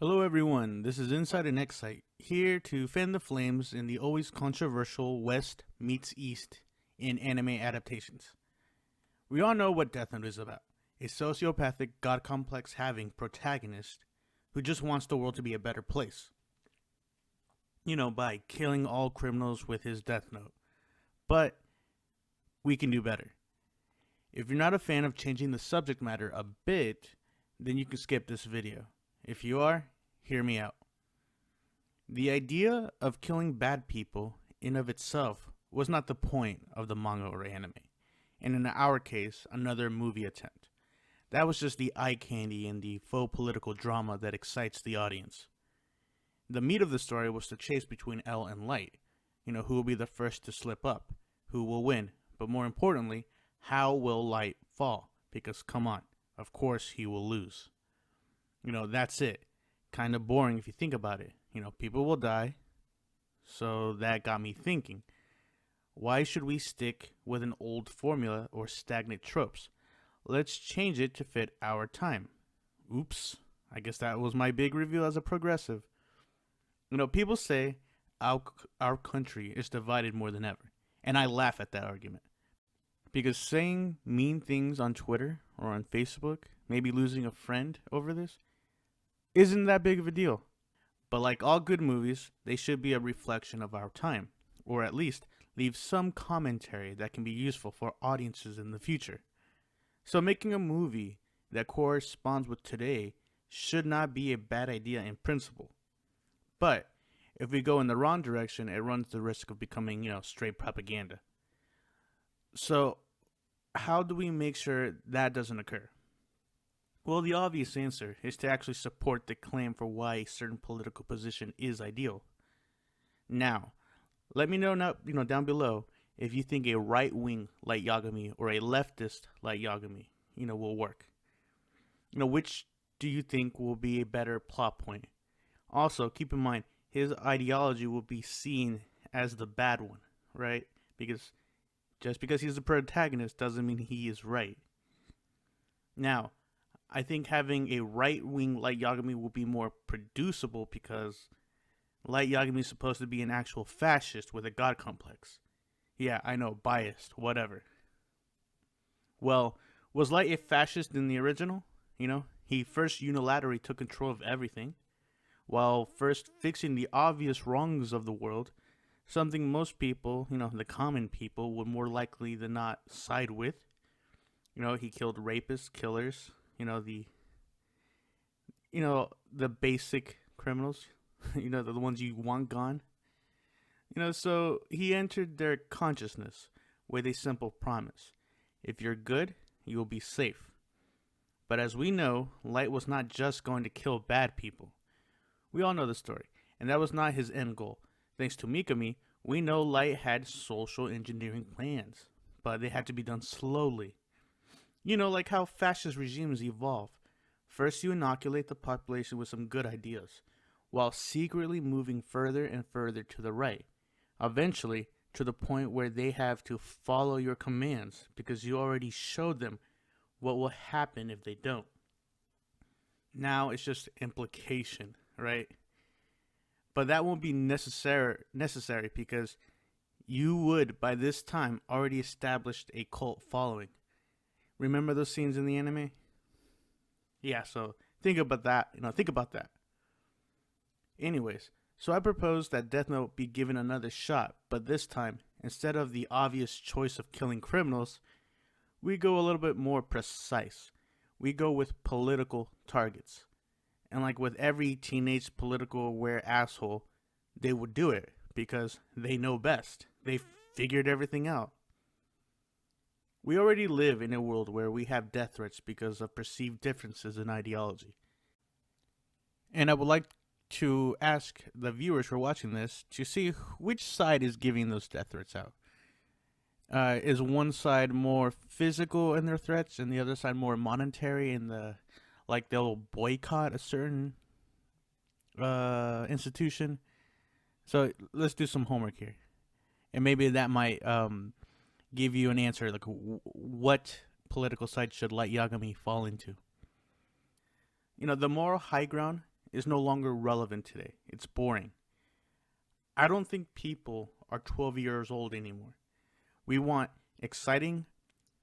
Hello everyone, this is Incite and Excite, here to fan the flames in the always controversial West meets East in anime adaptations. We all know what Death Note is about. A sociopathic, god complex having protagonist who just wants the world to be a better place. By killing all criminals with his Death Note. But we can do better. If you're not a fan of changing the subject matter a bit, then you can skip this video. If you are, hear me out. The idea of killing bad people in of itself was not the point of the manga or anime, and in our case, another movie attempt. That was just the eye candy and the faux political drama that excites the audience. The meat of the story was the chase between L and Light. Who will be the first to slip up, who will win, but more importantly, how will Light fall? Because come on, of course he will lose. That's it. Kind of boring if you think about it. People will die. So that got me thinking. Why should we stick with an old formula or stagnant tropes? Let's change it to fit our time. Oops. I guess that was my big reveal as a progressive. People say our country is divided more than ever. And I laugh at that argument. Because saying mean things on Twitter or on Facebook, maybe losing a friend over this, isn't that big of a deal. But like all good movies, they should be a reflection of our time, or at least leave some commentary that can be useful for audiences in the future. So making a movie that corresponds with today should not be a bad idea in principle. But if we go in the wrong direction, it runs the risk of becoming, straight propaganda. So how do we make sure that doesn't occur? Well, the obvious answer is to actually support the claim for why a certain political position is ideal. Now, let me know down below if you think a right-wing Light Yagami or a leftist Light Yagami, will work. Which do you think will be a better plot point? Also, keep in mind, his ideology will be seen as the bad one, right? Because just because he's the protagonist doesn't mean he is right. Now, I think having a right-wing Light Yagami will be more producible because Light Yagami is supposed to be an actual fascist with a god complex. Yeah, I know, biased, whatever. Well, was Light a fascist in the original? He first unilaterally took control of everything, while first fixing the obvious wrongs of the world, something most people, the common people, would more likely than not side with. He killed rapists, killers, the basic criminals, the ones you want gone. So he entered their consciousness with a simple promise. If you're good, you will be safe. But as we know, Light was not just going to kill bad people. We all know the story, and that was not his end goal. Thanks to Mikami, we know Light had social engineering plans, but they had to be done slowly. Like how fascist regimes evolve. First, you inoculate the population with some good ideas, while secretly moving further and further to the right. Eventually, to the point where they have to follow your commands because you already showed them what will happen if they don't. Now it's just implication, right? But that won't be necessary because you would, by this time, already established a cult following. Remember those scenes in the anime? Yeah, so think about that. Think about that. Anyways, so I propose that Death Note be given another shot, but this time, instead of the obvious choice of killing criminals, we go a little bit more precise. We go with political targets. And like with every teenage political aware asshole, they would do it because they know best. They figured everything out. We already live in a world where we have death threats because of perceived differences in ideology. And I would like to ask the viewers who are watching this to see which side is giving those death threats out. Is one side more physical in their threats and the other side more monetary in they'll boycott a certain institution? So let's do some homework here. And maybe that might give you an answer, like what political side should Light Yagami fall into. The moral high ground is no longer relevant today. It's boring. I don't think people are 12 years old anymore. We want exciting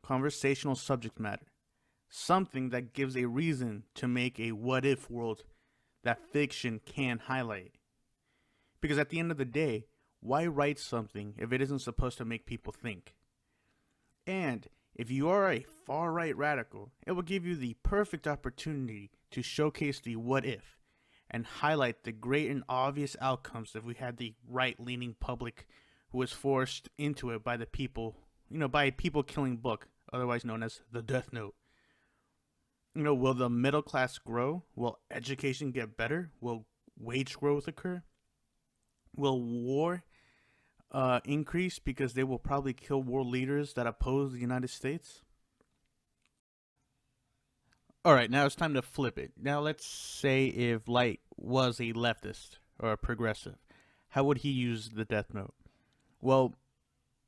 conversational subject matter, something that gives a reason to make a what if world that fiction can highlight. Because at the end of the day, why write something if it isn't supposed to make people think? And if you are a far right radical, it will give you the perfect opportunity to showcase the what if and highlight the great and obvious outcomes if we had the right leaning public who was forced into it by the people, by a people killing book, otherwise known as the Death Note. Will the middle class grow? Will education get better? Will wage growth occur? Will war increase because they will probably kill world leaders that oppose the United States? Alright, now it's time to flip it. Now let's say if Light was a leftist or a progressive. How would he use the Death Note? Well,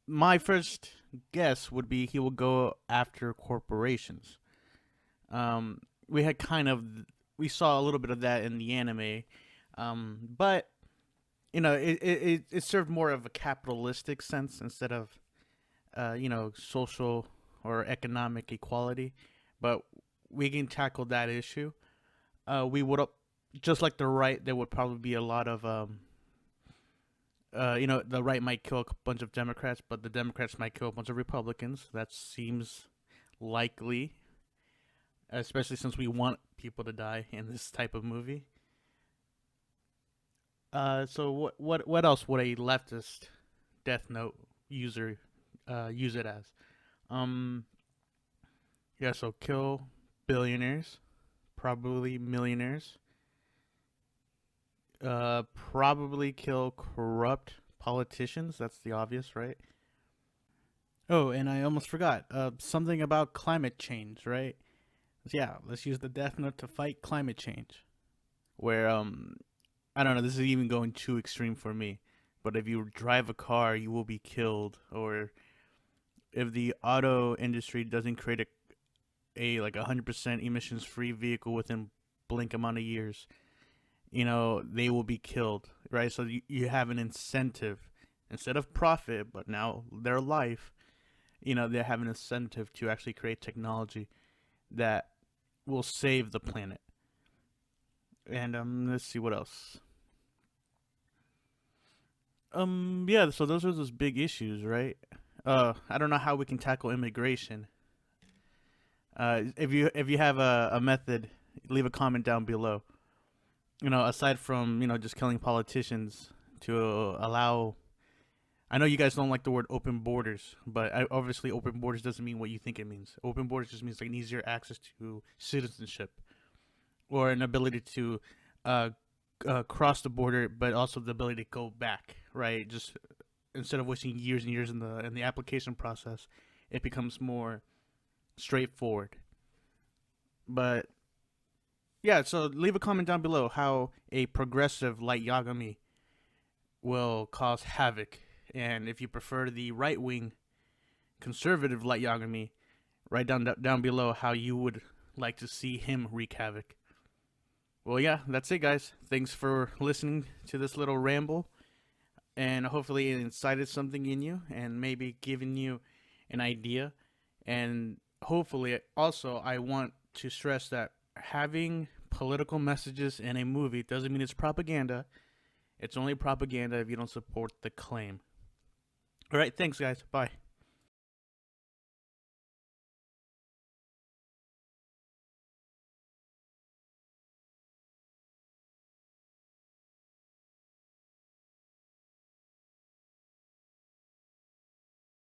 my first guess would be he would go after corporations. We had we saw a little bit of that in the anime, but it served more of a capitalistic sense instead of social or economic equality. But we can tackle that issue. We would, just like the right, there would probably be a lot of the right might kill a bunch of Democrats, but the Democrats might kill a bunch of Republicans. That seems likely, especially since we want people to die in this type of movie. So what else would a leftist Death Note user use it as? Yeah, so kill billionaires, probably millionaires. Probably kill corrupt politicians. That's the obvious, right? Oh, and I almost forgot. Something about climate change, right? Yeah, let's use the Death Note to fight climate change. Where I don't know. This is even going too extreme for me. But if you drive a car, you will be killed. Or if the auto industry doesn't create a like 100% emissions free vehicle within blink amount of years, they will be killed, right? So you have an incentive instead of profit, but now their life, they have an incentive to actually create technology that will save the planet. And let's see what else. Yeah, so those are those big issues, right? I don't know how we can tackle immigration. If you have a method, leave a comment down below. Aside from just killing politicians to allow. I know you guys don't like the word open borders, but obviously open borders doesn't mean what you think it means. Open borders just means like an easier access to citizenship, or an ability to cross the border, but also the ability to go back. Right, just instead of wasting years and years in the application process, it becomes more straightforward. But yeah, so leave a comment down below how a progressive Light Yagami will cause havoc. And if you prefer the right wing conservative Light Yagami, write down below how you would like to see him wreak havoc. Well, yeah, that's it, guys. Thanks for listening to this little ramble. And hopefully it incited something in you and maybe given you an idea. And hopefully also I want to stress that having political messages in a movie doesn't mean it's propaganda. It's only propaganda if you don't support the claim. All right, thanks, guys. Bye.